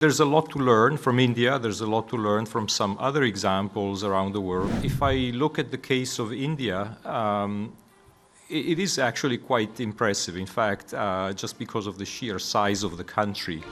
There's a lot to learn from India. There's a lot to learn from some other examples around the world. If I look at the case of India, it is actually quite impressive, in fact, just because of the sheer size of the country.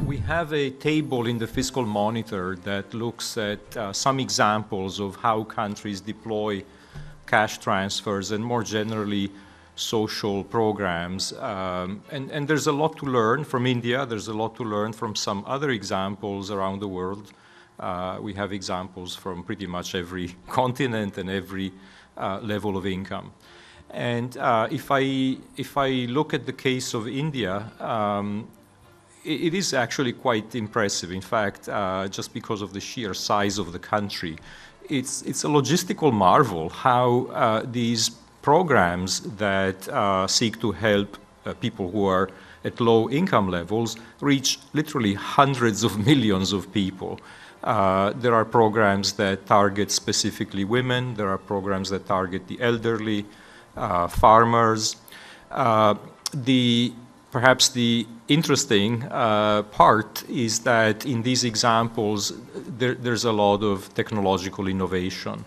We have a table in the Fiscal Monitor that looks at some examples of how countries deploy cash transfers and more generally social programs. And there's a lot to learn from India. There's a lot to learn from some other examples around the world. We have examples from pretty much every continent and every level of income. And if I look at the case of India, it is actually quite impressive, in fact, just because of the sheer size of the country. It's a logistical marvel how these programs that seek to help people who are at low income levels reach literally hundreds of millions of people. There are programs that target specifically women. There are programs that target the elderly, farmers. Perhaps the interesting part is that in these examples, there's a lot of technological innovation.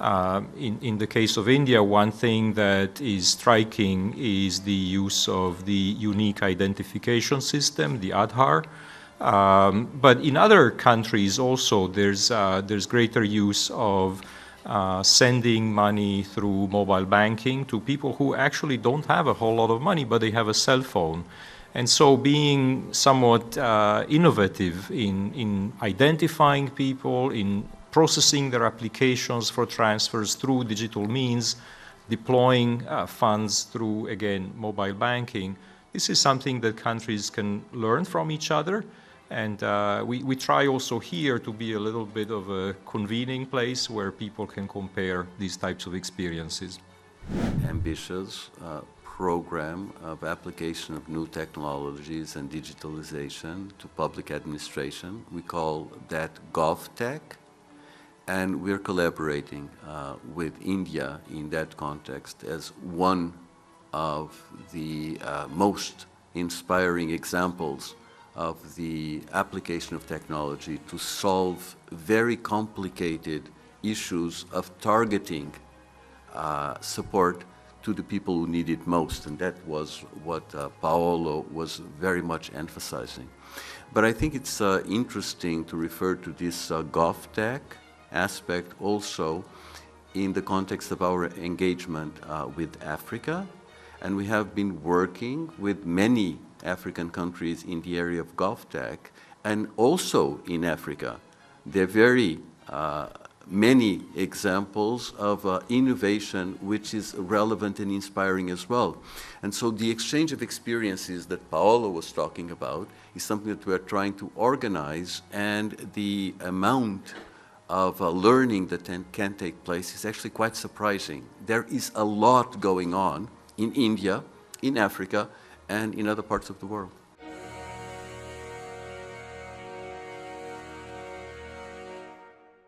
In the case of India, one thing that is striking is the use of the unique identification system, the Aadhar. But in other countries also, there's greater use of sending money through mobile banking to people who actually don't have a whole lot of money, but they have a cell phone. And so being somewhat innovative in identifying people, in processing their applications for transfers through digital means, deploying funds through, again, mobile banking, this is something that countries can learn from each other. And we try also here to be a little bit of a convening place where people can compare these types of experiences. Ambitious program of application of new technologies and digitalization to public administration. We call that GovTech, and we're collaborating with India in that context as one of the most inspiring examples of the application of technology to solve very complicated issues of targeting support to the people who need it most. And that was what Paolo was very much emphasizing. But I think it's interesting to refer to this GovTech aspect also in the context of our engagement with Africa. And we have been working with many African countries in the area of GovTech, and also in Africa. There are very many examples of innovation which is relevant and inspiring as well. And so the exchange of experiences that Paolo was talking about is something that we are trying to organize, and the amount of learning that can take place is actually quite surprising. There is a lot going on in India, in Africa, and in other parts of the world.